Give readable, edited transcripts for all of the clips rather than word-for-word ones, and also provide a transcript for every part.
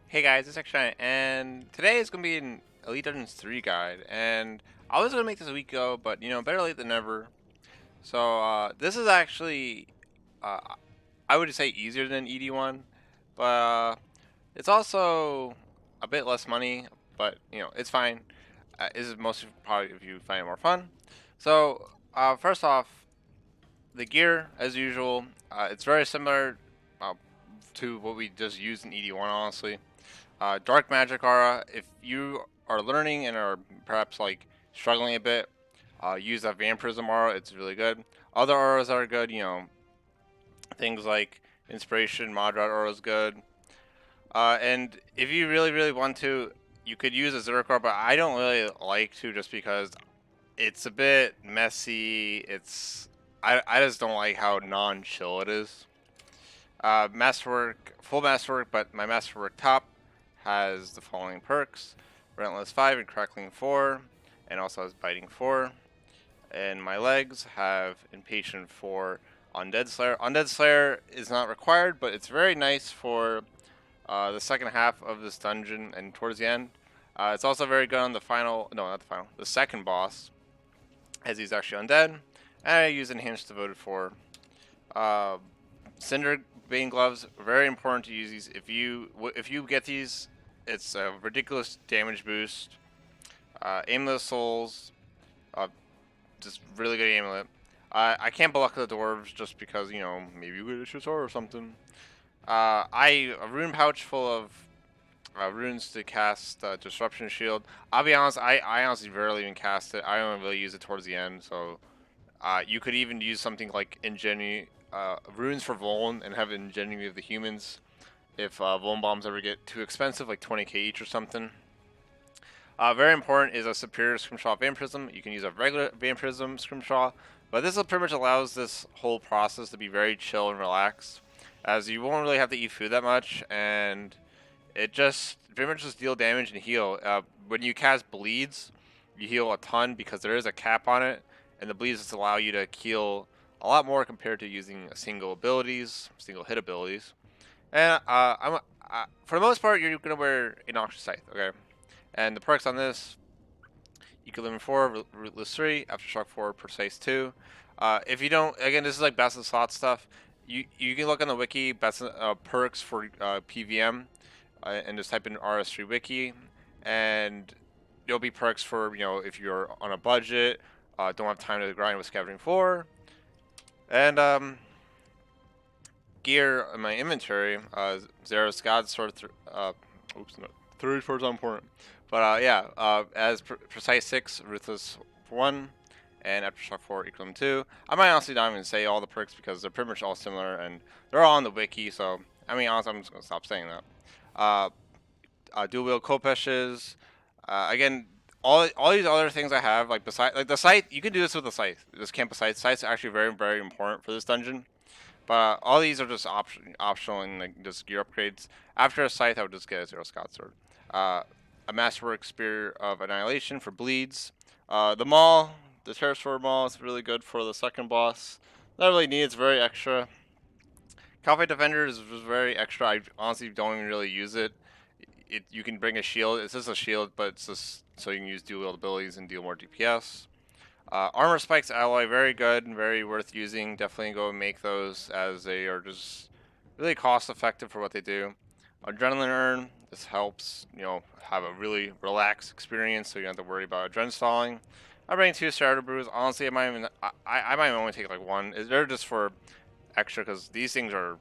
Hey guys, it's XJ9's, and today is going to be an ED3 guide, and I was going to make this a week ago, but better late than never. So this is actually, uh, I would say easier than ED1, but it's also a bit less money, but it's fine. This is mostly probably if you find it more fun. So first off, the gear, as usual, it's very similar uh, to what we just used in ED1, honestly. Dark Magic Aura, if you are learning and are perhaps like struggling a bit, use that Vampirism Aura, it's really good. Other auras are good, things like Inspiration, Madrat Aura is good. And if you really want to, you could use a Zerk Aura, but I don't really like to just because it's a bit messy. I just don't like how non-chill it is. Masterwork, full masterwork, but my masterwork top has the following perks: Relentless 5 and Crackling 4, and also has Biting 4. And my legs have Impatient 4, Undead Slayer. Undead Slayer is not required, but it's very nice for the second half of this dungeon and towards the end. It's also very good on the final, no, not the final, the second boss, as he's actually undead. And I use Enhanced Devoted 4. Uh, Cinder Bane gloves, very important to use these. If you get these, it's a ridiculous damage boost. Amulet Souls, uh, just really good amulet. I can't block the dwarves just because maybe you get a Shizzar or something. A rune pouch full of runes to cast Disruption Shield. I'll be honest, I honestly rarely even cast it. I only really use it towards the end, so you could even use something like Ingenuity, runes for Voln, and have Ingenuity of the humans if Voln bombs ever get too expensive, like 20k each or something. Very important is a superior Scrimshaw Vampirism. You can use a regular Vampirism Scrimshaw, but this pretty much allows this whole process to be very chill and relaxed, as you won't really have to eat food that much, and it just pretty much just deal damage and heal. When you cast Bleeds, you heal a ton because there is a cap on it, and the Bleeds just allow you to heal a lot more compared to using single hit abilities. And for the most part, you're gonna wear a Noxious Scythe, okay? And the perks on this: Equilibrium 4, Rootless 3, Aftershock 4, Precise 2. If you don't, again, this is like best of slot stuff. You can look on the wiki, best perks for PVM, and just type in RS3 wiki, and there'll be perks for if you're on a budget, don't have time to grind with Scavenging 4, and gear in my inventory. Zero's God Sword. Oops, no, 3 swords are important. But yeah, as Precise 6, Ruthless 1, and Aftershock 4, Equilibrium 2. I might honestly not even say all the perks because they're pretty much all similar and they're all on the wiki. So I mean, honestly, I'm just gonna stop saying that. Uh, Dual wield Kopeshes. Again, all these other things I have, like the scythe, you can do this with the scythe. This camp of scythe. Scythe's actually very important for this dungeon. But all these are just optional and like just gear upgrades. After a scythe, I would just get a Zero Scott Sword. A Masterwork Spear of Annihilation for bleeds. The Maul, the Terror Maul is really good for the second boss. Not really needed, it's very extra. Calphite Defender is very extra. I honestly don't even really use it. You can bring a shield. It's just a shield, but it's just so you can use dual wield abilities and deal more DPS. Armor Spikes Alloy, very good and very worth using. Definitely go and make those as they are just really cost effective for what they do. Adrenaline Urn, this helps, have a really relaxed experience so you don't have to worry about adrenaline stalling. I bring 2 starter brews. Honestly, I might only take like 1. They're just for extra because these things are,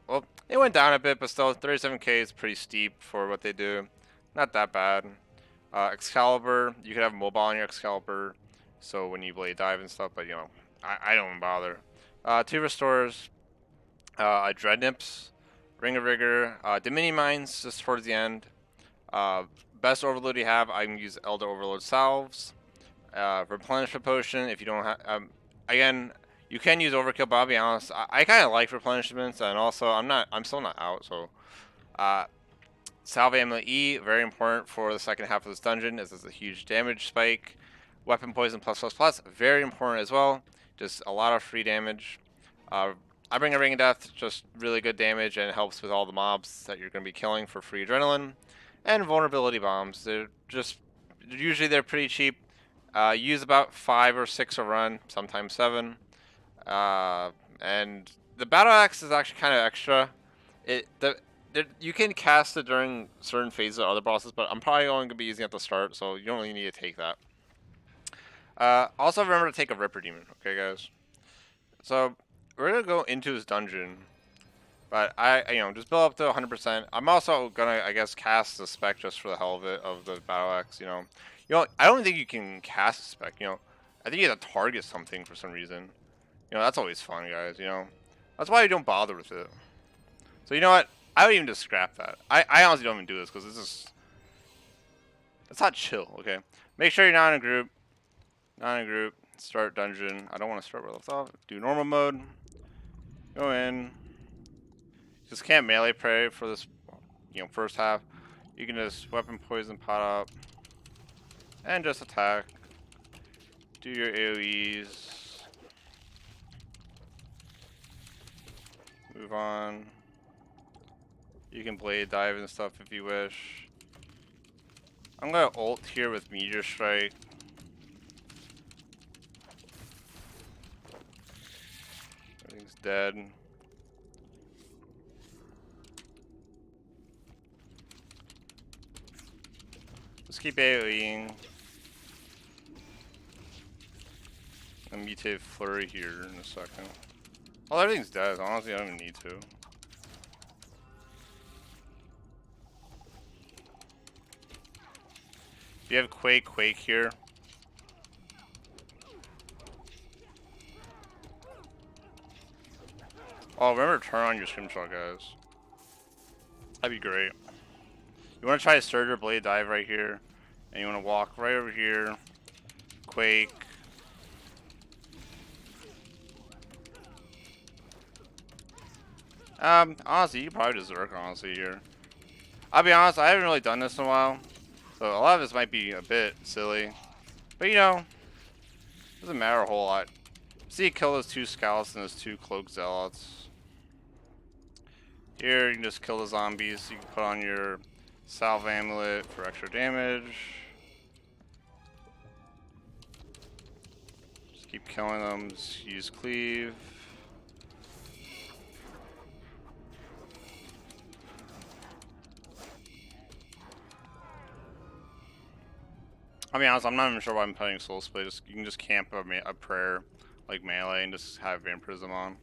well, they went down a bit, but still 37k is pretty steep for what they do. Not that bad. Excalibur, you could have mobile on your Excalibur, so when you blade dive and stuff, but I don't bother. 2 restores, a Dread Nips, Ring of Rigor, Dominion Mines just towards the end. Best Overload you have, I can use Elder Overload Salves. Replenishment Potion, if you don't have, again, you can use Overkill, but I'll be honest, I kind of like replenishments, and also I'm still not out, so. Salve Amulet E, very important for the second half of this dungeon, as it's a huge damage spike. Weapon Poison plus, very important as well. Just a lot of free damage. I bring a Ring of Death, just really good damage, and it helps with all the mobs that you're going to be killing for free adrenaline. And vulnerability bombs. Usually they're pretty cheap. Use about 5 or 6 a run, sometimes 7. And the battle axe is actually kind of extra. You can cast it during certain phases of other bosses, but I'm probably only going to be using it at the start, so you don't really need to take that. Also remember to take a Ripper Demon, okay guys? So we're gonna go into this dungeon, but just build up to 100%. I'm also gonna, I guess, cast the spec just for the hell of it of the battle axe. I don't think you can cast a spec. I think you have to target something for some reason. That's always fun, guys. That's why you don't bother with it. So you know what? I would even just scrap that. I honestly don't even do this because it's not chill. Okay, make sure you're not in a group. Not in a group. Start dungeon. I don't want to start where I left off. Do normal mode. Go in. Just can't melee pray for this, first half. You can just weapon poison pot up. And just attack. Do your AoEs. Move on. You can blade dive and stuff if you wish. I'm gonna ult here with Meteor Strike. Everything's dead. Just keep AoEing. And mutate Flurry here in a second. Well, everything's dead. Honestly, I don't even need to. If you have Quake here. Oh, remember to turn on your scrimshaw, guys. That'd be great. You want to try a Surge or Blade Dive right here. And you want to walk right over here. Quake. Honestly, you could probably just Zerk, honestly, here. I'll be honest, I haven't really done this in a while. So a lot of this might be a bit silly. But doesn't matter a whole lot. See, kill those 2 scouts and those 2 cloak zealots. Here, you can just kill the zombies. You can put on your salve amulet for extra damage. Just keep killing them. Just use cleave. I'll be honest, I'm not even sure why I'm playing Soul Split. You can just camp a prayer like melee and just have Vampirism on.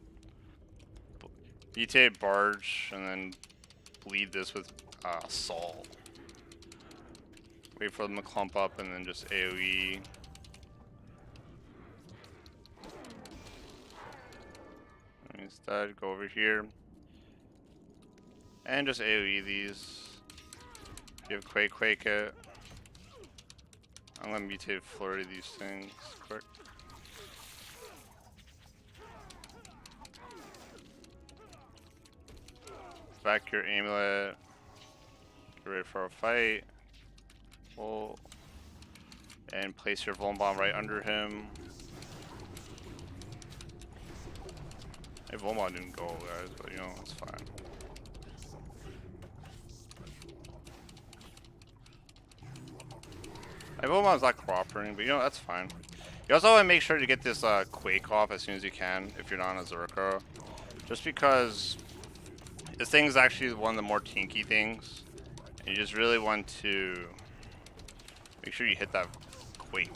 Mutate Barge and then bleed this with Assault. Wait for them to clump up and then just AoE. Instead, go over here and just AoE these. You have Quake it. I'm gonna mutate Flurry these things quick. Back your amulet. Get ready for a fight. And place your Vuln Bomb right under him. Hey, Vuln Bomb didn't go, guys, but it's fine. My Vuln Bomb's not cooperating, but that's fine. You also want to make sure to get this Quake off as soon as you can if you're not on a Zerka. Just because this thing is actually one of the more tinky things. And you just really want to make sure you hit that Quake.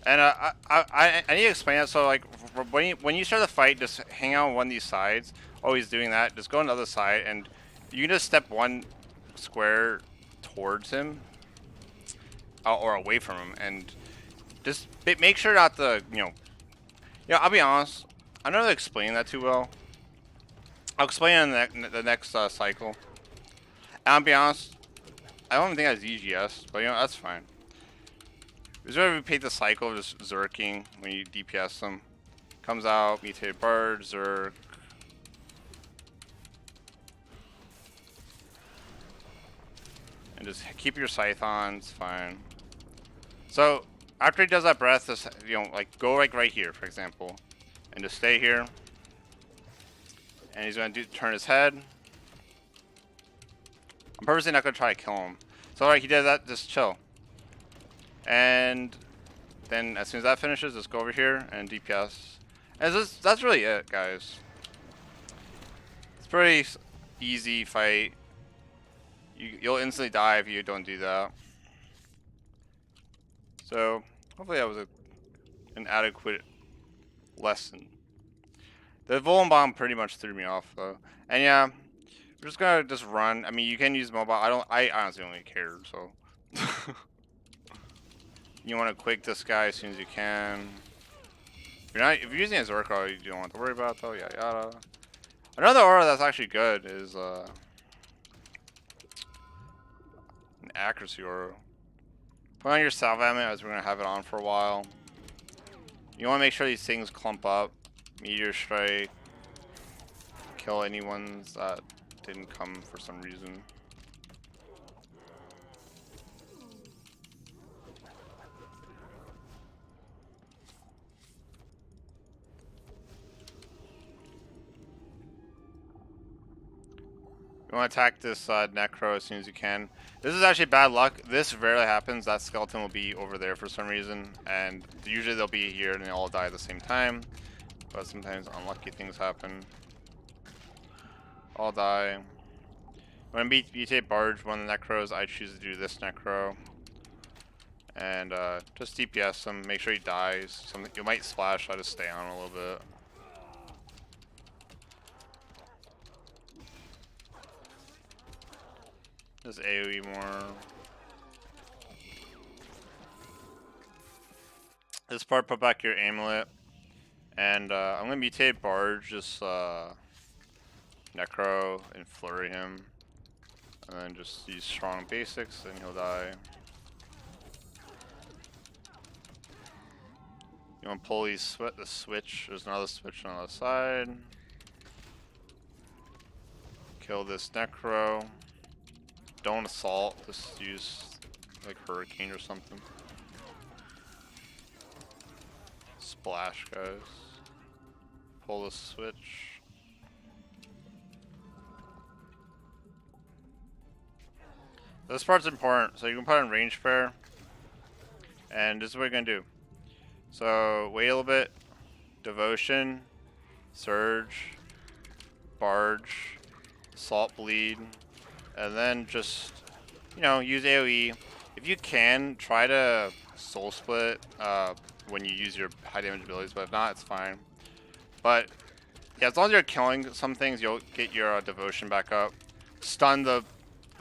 And I need to explain that. So like when you start the fight, just hang out on one of these sides. Always doing that. Just go on the other side, and you can just step 1 square towards him or away from him, and just make sure not to I'll be honest, I don't really explain that too well. I'll explain it in the next cycle. And I'll be honest, I don't even think that's EGS, but that's fine. Is there ever repeat the cycle of just Zerking when you DPS them? Comes out, mutate Bird, Zerk. And just keep your scythe on, it's fine. So, after he does that breath, just, you know, like go like right here, for example, and just stay here. And he's gonna turn his head. I'm purposely not gonna try to kill him. So alright, he did that. Just chill. And then as soon as that finishes, just go over here and DPS. And that's really it, guys. It's a pretty easy fight. You'll instantly die if you don't do that. So hopefully that was an adequate lesson. The Volan bomb pretty much threw me off though. And yeah, we're just gonna just run. I mean, you can use mobile. I honestly don't really care. So you want to quick this guy as soon as you can. If you're using a Zerko, you don't have to worry about it though. Yada yada. Another aura that's actually good is an accuracy aura. Put on your salve ammo as we're gonna have it on for a while. You want to make sure these things clump up. Meteor strike. Kill any ones that didn't come for some reason. You want to attack this Necro as soon as you can. This is actually bad luck. This rarely happens. That skeleton will be over there for some reason. And usually they'll be here and they all die at the same time. But sometimes unlucky things happen. All die. When I mutate Barge, one of the Necros, I choose to do this Necro. And just DPS him. Make sure he dies. You might splash. I just stay on a little bit. Just AoE more. This part, put back your amulet. And I'm gonna mutate Barge, just Necro and flurry him. And then just use strong basics and he'll die. You want to pull the switch. There's another switch on the other side. Kill this Necro. Don't assault. Just use like Hurricane or something. Splash, guys. Pull the switch. This part's important. So you can put on range pair. And this is what you're gonna do. So wait a little bit. Devotion. Surge. Barge. Salt bleed. And then just, you know, use AoE. If you can, try to soul split when you use your high damage abilities, but if not, it's fine. But yeah, as long as you're killing some things, you'll get your devotion back up. Stun the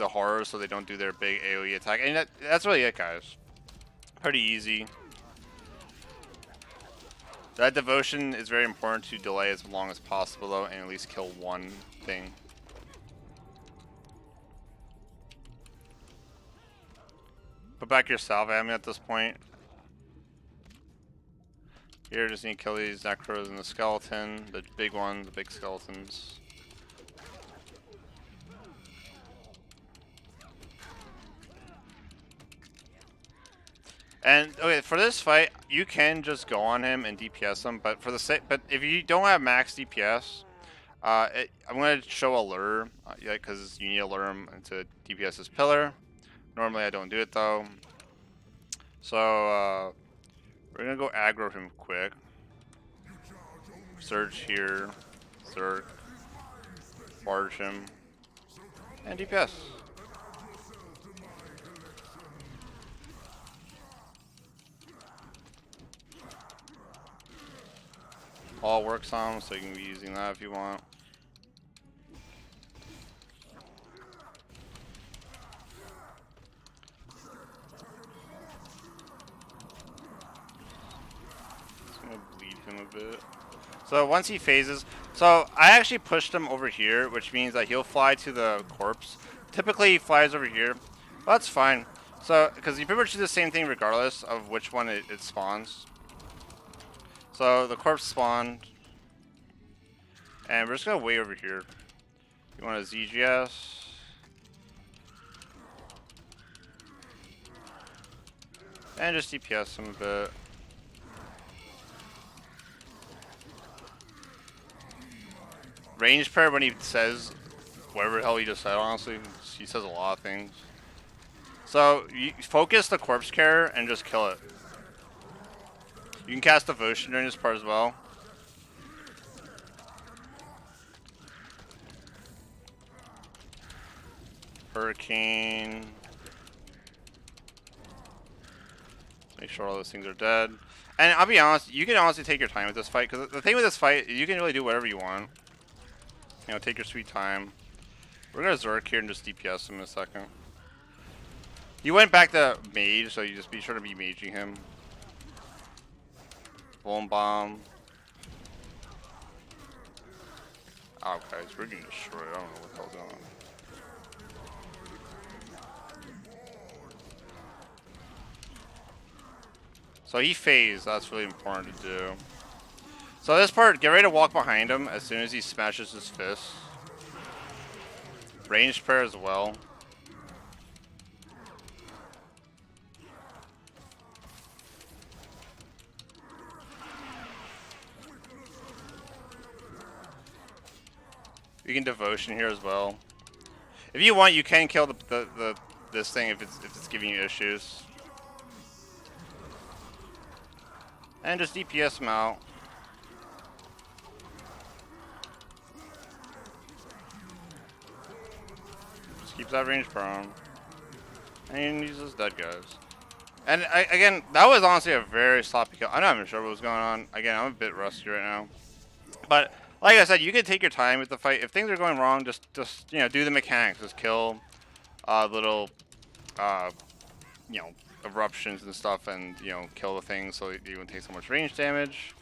horrors so they don't do their big AoE attack. And that's really it, guys. Pretty easy. That devotion is very important to delay as long as possible though, and at least kill one thing. Put back your salve ammo at this point. Here, just need to kill these Necros and the skeleton, the big one, the big skeletons. And okay, for this fight, you can just go on him and DPS him, but but if you don't have max DPS, I'm gonna show a lure, yeah, because you need to lure him into DPS's pillar. Normally I don't do it though. So we're gonna go aggro him quick. Surge here, Zerk, barge him, and DPS. All works on him, so you can be using that if you want. Him a bit. So once he phases, so I actually pushed him over here, which means that he'll fly to the corpse. Typically he flies over here, but that's fine. So because you pretty much do the same thing regardless of which one it spawns. So the corpse spawned, and we're just gonna wait over here. You want a ZGS? And just DPS him a bit. Range prayer when he says whatever the hell he just said, honestly. He says a lot of things. So, you focus the corpse carrier and just kill it. You can cast Devotion during this part as well. Hurricane. Make sure all those things are dead. And I'll be honest, you can honestly take your time with this fight, because the thing with this fight, you can really do whatever you want. You know, take your sweet time. We're gonna Zerk here and just DPS him in a second. He went back to mage, so you just be sure to be maging him. Blown bomb. Oh, guys, we're getting destroyed. I don't know what the hell's going on. So he phased. That's really important to do. So this part, get ready to walk behind him as soon as he smashes his fist. Ranged prayer as well. You can devotion here as well. If you want, you can kill this thing if it's giving you issues. And just DPS him out. Just keeps that range prone. And he uses dead guys. And again, that was honestly a very sloppy kill. I'm not even sure what was going on. Again, I'm a bit rusty right now. But like I said, you can take your time with the fight. If things are going wrong, just you know, do the mechanics. Just kill little you know, eruptions and stuff, and you know, kill the things so you won't take so much range damage.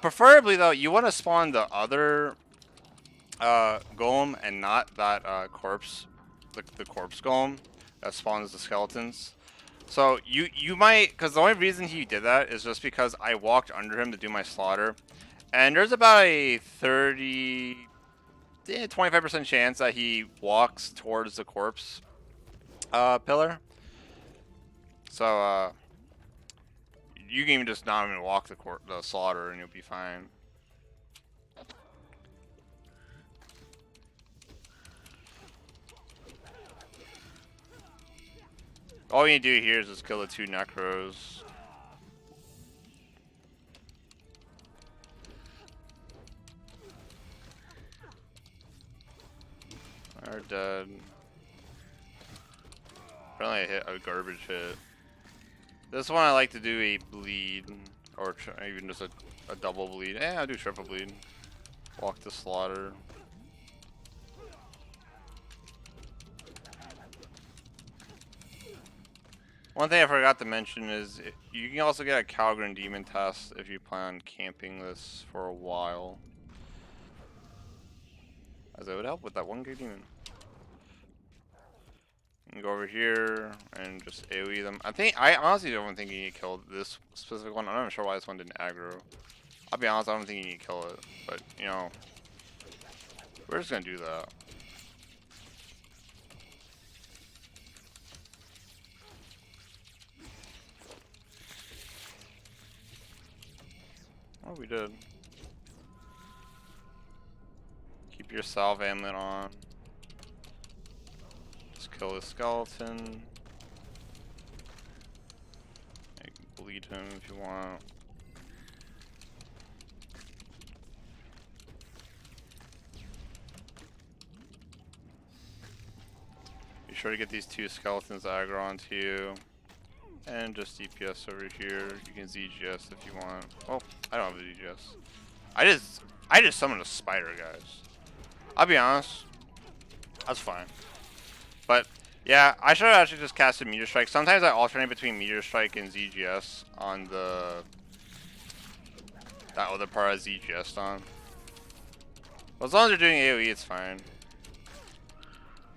Preferably though, you want to spawn the other golem and not that corpse, the corpse golem that spawns the skeletons. So you might, because the only reason he did that is just because I walked under him to do my slaughter, and there's about a 25% chance that he walks towards the corpse pillar. So you can even just not even walk the slaughter and you'll be fine. All you need to do here is just kill the 2 necros. They're dead. Apparently I hit a garbage hit. This one I like to do a bleed, or even just a double bleed. I'll do triple bleed. Walk the slaughter. One thing I forgot to mention is you can also get a Calgren Demon test if you plan on camping this for a while, as it would help with that 1 good demon. You can go over here and just AoE them. I honestly don't think you need to kill this specific one. I'm not even sure why this one didn't aggro. I'll be honest, I don't think you need to kill it, but you know, we're just gonna do that. Oh, we did. Keep your salve amulet on. Just kill the skeleton. You can bleed him if you want. Be sure to get these 2 skeletons aggro onto you. And just DPS over here. You can ZGS if you want. Oh, I don't have a ZGS. I just summoned a spider, guys. I'll be honest. That's fine. But yeah, I should have actually just casted Meteor Strike. Sometimes I alternate between Meteor Strike and ZGS on that other part I ZGS on. But as long as you're doing AoE, it's fine.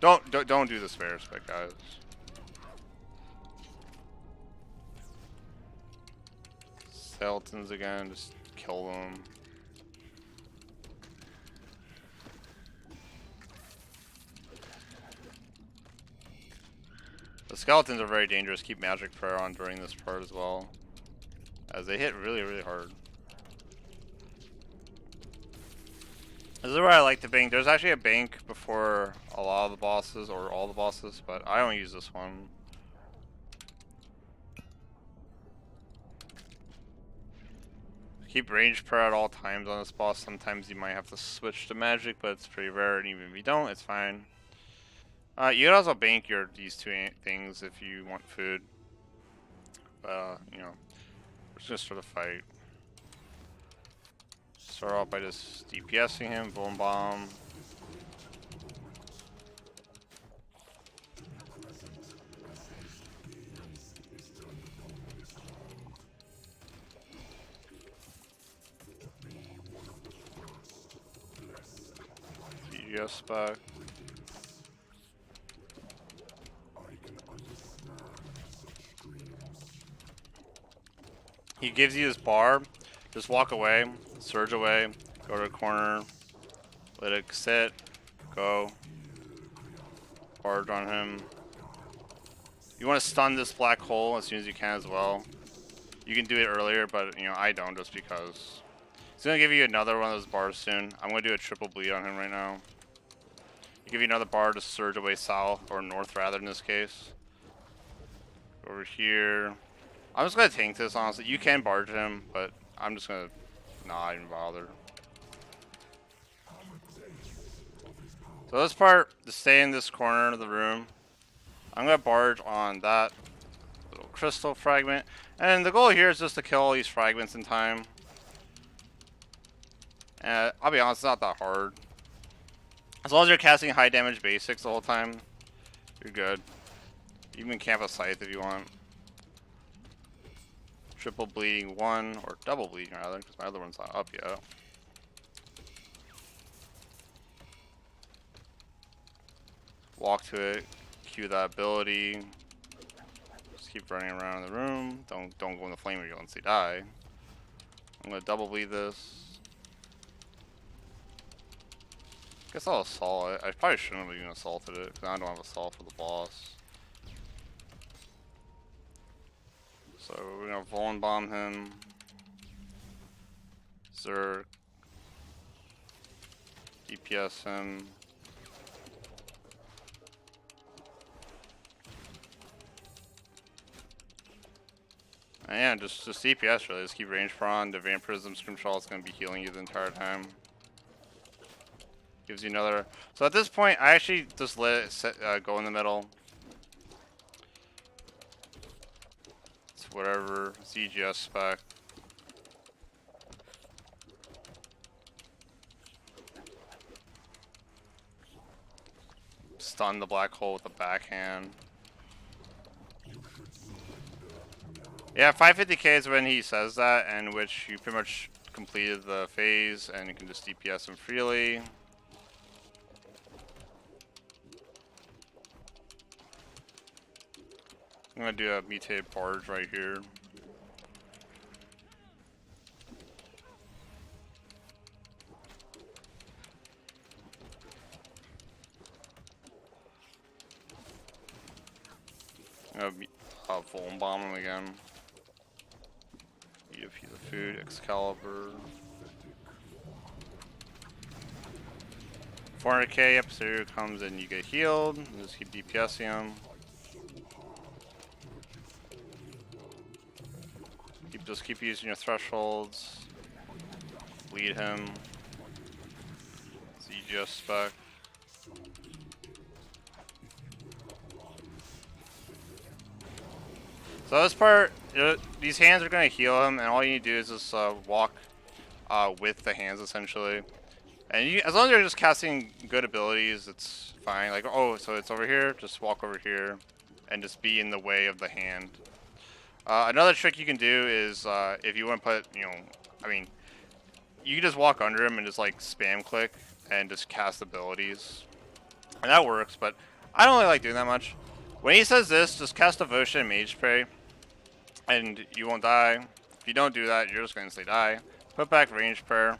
Don't do the spare spec, guys. Skeletons again, just kill them. The skeletons are very dangerous. Keep magic prayer on during this part as well, as they hit really, really hard. This is where I like to bank. There's actually a bank before a lot of the bosses, or all the bosses, but I don't use this one. Keep range prayer at all times on this boss. Sometimes you might have to switch to magic, but it's pretty rare, and even if you don't, it's fine. You can also bank these two things if you want food. You know, we're just gonna start a fight. Start off by just DPSing him, boom bomb. DGS back. He gives you his bar. Just walk away, surge away, go to the corner, let it sit, go. Barge on him. You want to stun this black hole as soon as you can as well. You can do it earlier, but you know I don't, just because. He's gonna give you another one of those bars soon. I'm gonna do a triple bleed on him right now. Give you another bar to surge away south, or north rather in this case. Over here. I'm just gonna tank this, honestly. You can barge him, but I'm just gonna not even bother. So this part, to stay in this corner of the room, I'm gonna barge on that little crystal fragment. And the goal here is just to kill all these fragments in time. And I'll be honest, it's not that hard. As long as you're casting high damage basics the whole time, you're good. You can camp a scythe if you want. Triple bleeding one, or double bleeding rather, because my other one's not up yet. Walk to it, cue that ability. Just keep running around in the room. Don't go in the flame or you'll instantly die. I'm gonna double bleed this. Guess I'll assault it. I probably shouldn't have even assaulted it, because I don't have assault for the boss. So we're gonna Vuln bomb him. Zerg. DPS him. And yeah, just DPS really. Just keep range prawn. The Vampirism Scrimshaw is gonna be healing you the entire time. Gives you another. So at this point, I actually just let it go in the middle. It's whatever. CGS spec. Stun the black hole with the backhand. Yeah, 550k is when he says that, and which you pretty much completed the phase, and you can just DPS him freely. I'm gonna do a mutated barge right here. I'm gonna Vuln bomb him again. Eat a piece of food, Excalibur. 400k, yep, so here comes and you get healed. Just keep DPSing him. Just keep using your thresholds. Lead him. CGS spec. So this part, these hands are going to heal him, and all you need to do is just walk with the hands essentially. And as long as you're just casting good abilities, it's fine. Like, oh, so it's over here, just walk over here, and just be in the way of the hand. Another trick you can do is, if you want to put, I mean, you can just walk under him and just like spam click and just cast abilities. And that works, but I don't really like doing that much. When he says this, just cast Devotion and Mage Spray, and you won't die. If you don't do that, you're just going to instantly die. Put back Range Prayer.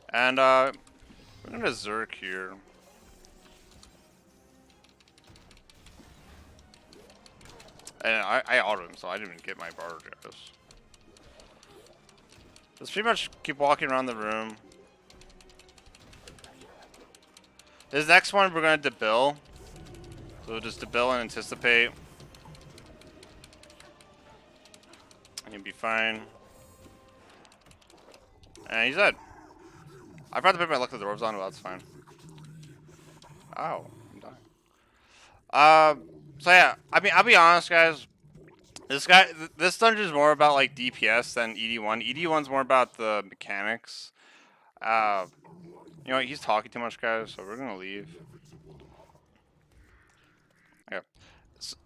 And we're going to Zerk here. And I autoed him, so I didn't even get my bar, guys. Let's pretty much keep walking around the room. This next one, we're going to debil. So we'll just debil and anticipate. And you'll be fine. And he's dead. I forgot to put my luck of the orbs on, but that's fine. Oh, I'm dying. So yeah, I mean, I'll be honest, guys. This dungeon is more about like DPS than ED1. ED1's more about the mechanics. You know, he's talking too much, guys, so we're gonna leave. Yeah.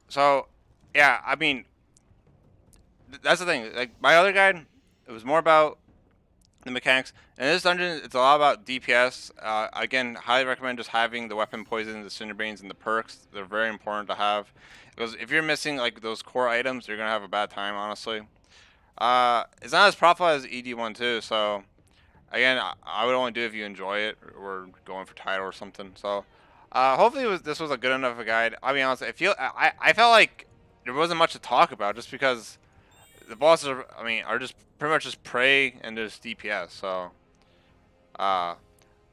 So, yeah, I mean, that's the thing. Like my other guide, it was more about the mechanics. In this dungeon, it's a lot about DPS. Again, highly recommend just having the weapon poison, the cinderbrains, and the perks. They're very important to have because if you're missing like those core items, you're gonna have a bad time, honestly. It's not as profitable as ED1 too, so again, I would only do it if you enjoy it or going for title or something. So, hopefully this was a good enough a guide. I'll be honest, I felt like there wasn't much to talk about just because the bosses are just pretty much just prey and just DPS. So, uh,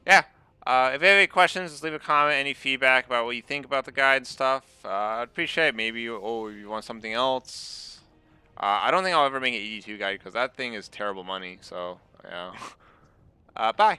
yeah. If you have any questions, just leave a comment. Any feedback about what you think about the guide and stuff, I'd appreciate it. Maybe you want something else. I don't think I'll ever make an ED2 guide because that thing is terrible money. So, yeah. Bye.